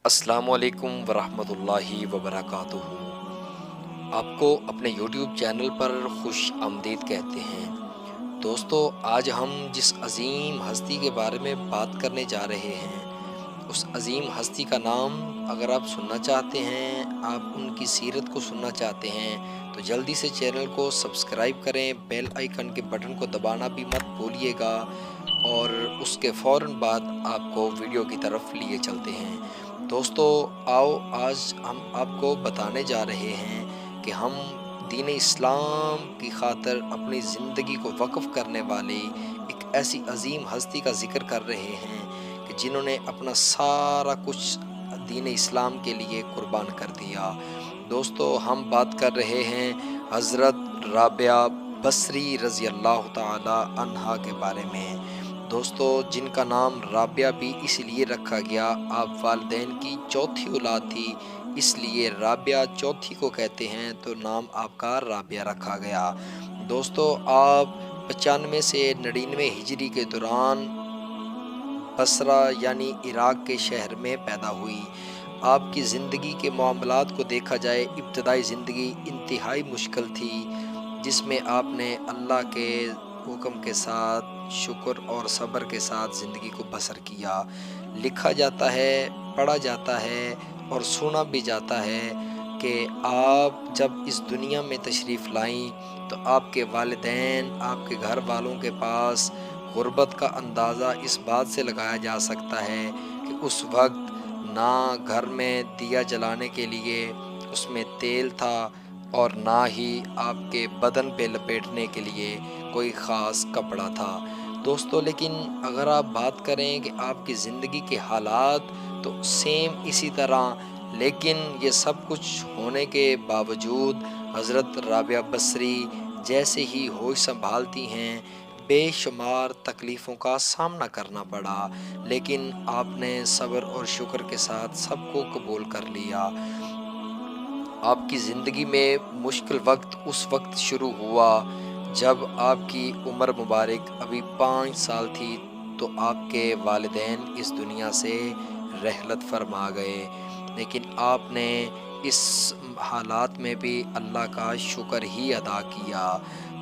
السلام علیکم ورحمۃ اللہ وبرکاتہ۔ آپ کو اپنے یوٹیوب چینل پر خوش آمدید کہتے ہیں۔ دوستو، آج ہم جس عظیم ہستی کے بارے میں بات کرنے جا رہے ہیں، اس عظیم ہستی کا نام اگر آپ سننا چاہتے ہیں، آپ ان کی سیرت کو سننا چاہتے ہیں، تو جلدی سے چینل کو سبسکرائب کریں، بیل آئیکن کے بٹن کو دبانا بھی مت بھولیے گا، اور اس کے فوراً بعد آپ کو ویڈیو کی طرف لیے چلتے ہیں۔ دوستو، آؤ آج ہم آپ کو بتانے جا رہے ہیں کہ ہم دین اسلام کی خاطر اپنی زندگی کو وقف کرنے والی ایک ایسی عظیم ہستی کا ذکر کر رہے ہیں کہ جنہوں نے اپنا سارا کچھ دین اسلام کے لیے قربان کر دیا۔ دوستو، ہم بات کر رہے ہیں حضرت رابعہ بصری رضی اللہ تعالی عنہا کے بارے میں۔ دوستو، جن کا نام رابعہ بھی اس لیے رکھا گیا، آپ والدین کی چوتھی اولاد تھی، اس لیے رابعہ چوتھی کو کہتے ہیں، تو نام آپ کا رابعہ رکھا گیا۔ دوستو، آپ 95 سے 99 ہجری کے دوران بصرہ یعنی عراق کے شہر میں پیدا ہوئی۔ آپ کی زندگی کے معاملات کو دیکھا جائے، ابتدائی زندگی انتہائی مشکل تھی، جس میں آپ نے اللہ کے حکم کے ساتھ شکر اور صبر کے ساتھ زندگی کو بسر کیا۔ لکھا جاتا ہے، پڑھا جاتا ہے اور سنا بھی جاتا ہے کہ آپ جب اس دنیا میں تشریف لائیں تو آپ کے والدین، آپ کے گھر والوں کے پاس غربت کا اندازہ اس بات سے لگایا جا سکتا ہے کہ اس وقت نہ گھر میں دیا جلانے کے لیے اس میں تیل تھا، اور نہ ہی آپ کے بدن پہ لپیٹنے کے لیے کوئی خاص کپڑا تھا۔ دوستو، لیکن اگر آپ بات کریں کہ آپ کی زندگی کے حالات تو سیم اسی طرح، لیکن یہ سب کچھ ہونے کے باوجود حضرت رابعہ بصری جیسے ہی ہوش سنبھالتی ہیں، بے شمار تکلیفوں کا سامنا کرنا پڑا، لیکن آپ نے صبر اور شکر کے ساتھ سب کو قبول کر لیا۔ آپ کی زندگی میں مشکل وقت اس وقت شروع ہوا جب آپ کی عمر مبارک ابھی 5 سال تھی، تو آپ کے والدین اس دنیا سے رحلت فرما گئے، لیکن آپ نے اس حالات میں بھی اللہ کا شکر ہی ادا کیا۔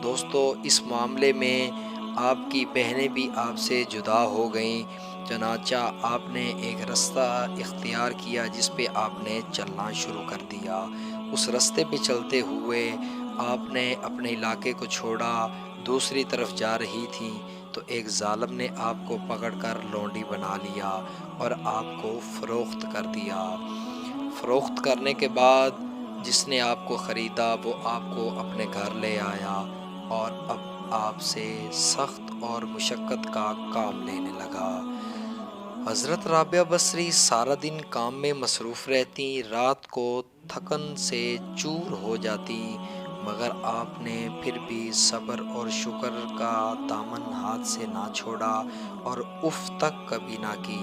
دوستو، اس معاملے میں آپ کی بہنیں بھی آپ سے جدا ہو گئیں، چنانچہ آپ نے ایک رستہ اختیار کیا جس پہ آپ نے چلنا شروع کر دیا۔ اس رستے پہ چلتے ہوئے آپ نے اپنے علاقے کو چھوڑا، دوسری طرف جا رہی تھی تو ایک ظالم نے آپ کو پکڑ کر لونڈی بنا لیا اور آپ کو فروخت کر دیا۔ فروخت کرنے کے بعد جس نے آپ کو خریدا وہ آپ کو اپنے گھر لے آیا اور اب آپ سے سخت اور مشقت کا کام لینے لگا۔ حضرت رابعہ بصری سارا دن کام میں مصروف رہتی، رات کو تھکن سے چور ہو جاتی، مگر آپ نے پھر بھی صبر اور شکر کا دامن ہاتھ سے نہ چھوڑا اور اف تک کبھی نہ کی۔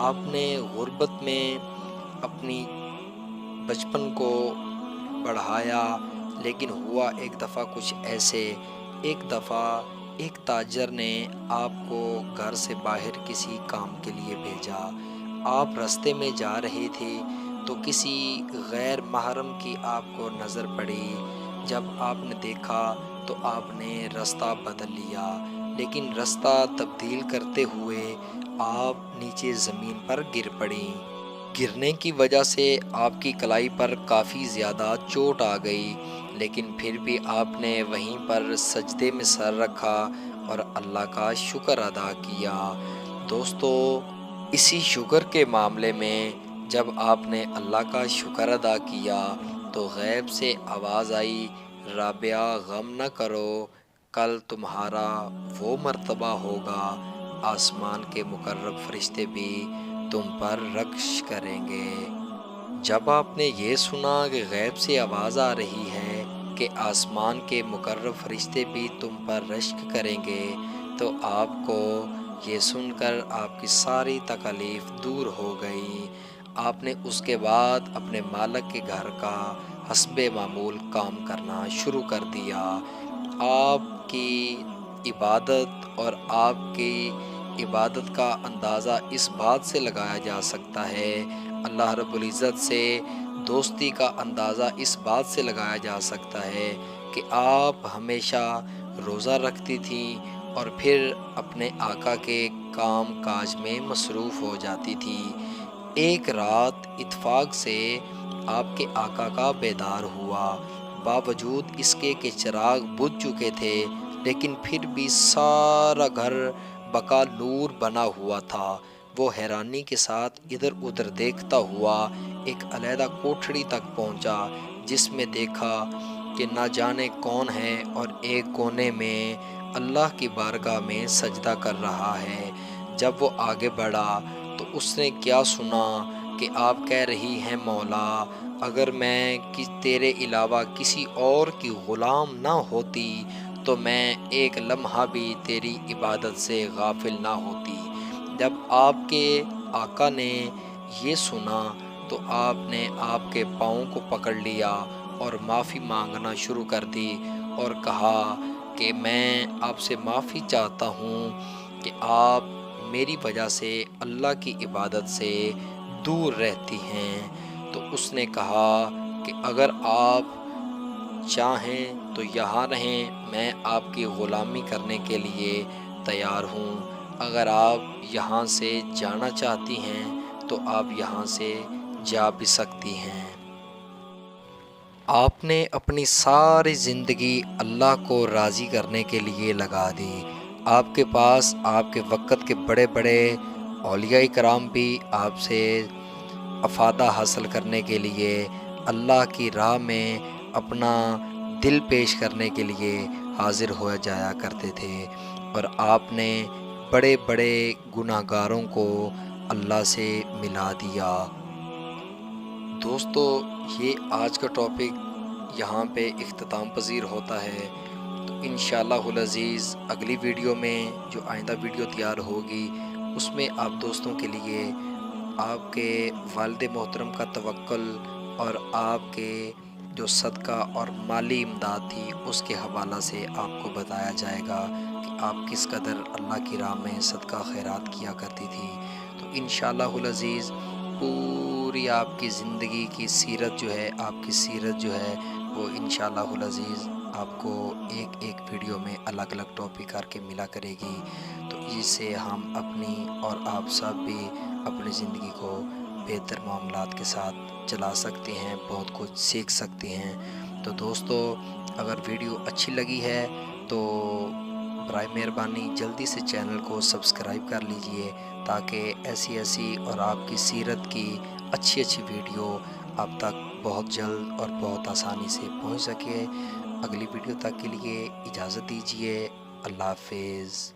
آپ نے غربت میں اپنی بچپن کو بڑھایا، لیکن ہوا ایک دفعہ کچھ ایسے، ایک دفعہ ایک تاجر نے آپ کو گھر سے باہر کسی کام کے لیے بھیجا۔ آپ راستے میں جا رہے تھے تو کسی غیر محرم کی آپ کو نظر پڑی۔ جب آپ نے دیکھا تو آپ نے راستہ بدل لیا، لیکن راستہ تبدیل کرتے ہوئے آپ نیچے زمین پر گر پڑیں۔ گرنے کی وجہ سے آپ کی کلائی پر کافی زیادہ چوٹ آ گئی، لیکن پھر بھی آپ نے وہیں پر سجدے میں سر رکھا اور اللہ کا شکر ادا کیا۔ دوستو، اسی شکر کے معاملے میں جب آپ نے اللہ کا شکر ادا کیا تو غیب سے آواز آئی، رابعہ غم نہ کرو، کل تمہارا وہ مرتبہ ہوگا، آسمان کے مقرب فرشتے بھی تم پر رقص کریں گے۔ جب آپ نے یہ سنا کہ غیب سے آواز آ رہی ہے کہ آسمان کے مقرب فرشتے بھی تم پر رشک کریں گے، تو آپ کو یہ سن کر آپ کی ساری تکالیف دور ہو گئی۔ آپ نے اس کے بعد اپنے مالک کے گھر کا حسب معمول کام کرنا شروع کر دیا۔ آپ کی عبادت اور آپ کی عبادت کا اندازہ اس بات سے لگایا جا سکتا ہے، اللہ رب العزت سے دوستی کا اندازہ اس بات سے لگایا جا سکتا ہے کہ آپ ہمیشہ روزہ رکھتی تھیں اور پھر اپنے آقا کے کام کاج میں مصروف ہو جاتی تھی۔ ایک رات اتفاق سے آپ کے آقا کا بیدار ہوا، باوجود اس کے کہ چراغ بجھ چکے تھے، لیکن پھر بھی سارا گھر بقا نور بنا ہوا تھا۔ وہ حیرانی کے ساتھ ادھر ادھر دیکھتا ہوا ایک علیحدہ کوٹھڑی تک پہنچا، جس میں دیکھا کہ نہ جانے کون ہے اور ایک کونے میں اللہ کی بارگاہ میں سجدہ کر رہا ہے۔ جب وہ آگے بڑھا تو اس نے کیا سنا کہ آپ کہہ رہی ہیں مولا، اگر میں تیرے علاوہ کسی اور کی غلام نہ ہوتی تو میں ایک لمحہ بھی تیری عبادت سے غافل نہ ہوتی۔ جب آپ کے آقا نے یہ سنا تو آپ نے آپ کے پاؤں کو پکڑ لیا اور معافی مانگنا شروع کر دی اور کہا کہ میں آپ سے معافی چاہتا ہوں کہ آپ میری وجہ سے اللہ کی عبادت سے دور رہتی ہیں۔ تو اس نے کہا کہ اگر آپ چاہیں تو یہاں رہیں، میں آپ کی غلامی کرنے کے لیے تیار ہوں۔ اگر آپ یہاں سے جانا چاہتی ہیں تو آپ یہاں سے جا بھی سکتی ہیں۔ آپ نے اپنی ساری زندگی اللہ کو راضی کرنے کے لیے لگا دی۔ آپ کے پاس آپ کے وقت کے بڑے بڑے اولیاء کرام بھی آپ سے افادہ حاصل کرنے کے لیے، اللہ کی راہ میں اپنا دل پیش کرنے کے لیے حاضر ہو جایا کرتے تھے، اور آپ نے بڑے بڑے گناہ گاروں کو اللہ سے ملا دیا۔ دوستو، یہ آج کا ٹاپک یہاں پہ اختتام پذیر ہوتا ہے، تو انشاءاللہ العزیز اگلی ویڈیو میں جو آئندہ ویڈیو تیار ہوگی اس میں آپ دوستوں کے لیے آپ کے والد محترم کا توکل اور آپ کے جو صدقہ اور مالی امداد تھی اس کے حوالہ سے آپ کو بتایا جائے گا کہ آپ کس قدر اللہ کی راہ میں صدقہ خیرات کیا کرتی تھی۔ تو انشاءاللہ العزیز پوری آپ کی زندگی کی سیرت جو ہے، آپ کی سیرت جو ہے وہ انشاءاللہ العزیز آپ کو ایک ایک ویڈیو میں الگ الگ ٹاپک کر کے ملا کرے گی، تو اس سے ہم اپنی اور آپ سب بھی اپنی زندگی کو بہتر معاملات کے ساتھ چلا سکتے ہیں، بہت کچھ سیکھ سکتے ہیں۔ تو دوستو، اگر ویڈیو اچھی لگی ہے تو برائے مہربانی جلدی سے چینل کو سبسکرائب کر لیجئے، تاکہ ایسی ایسی اور آپ کی سیرت کی اچھی اچھی ویڈیو آپ تک بہت جلد اور بہت آسانی سے پہنچ سکے۔ اگلی ویڈیو تک کے لیے اجازت دیجیے، اللہ حافظ۔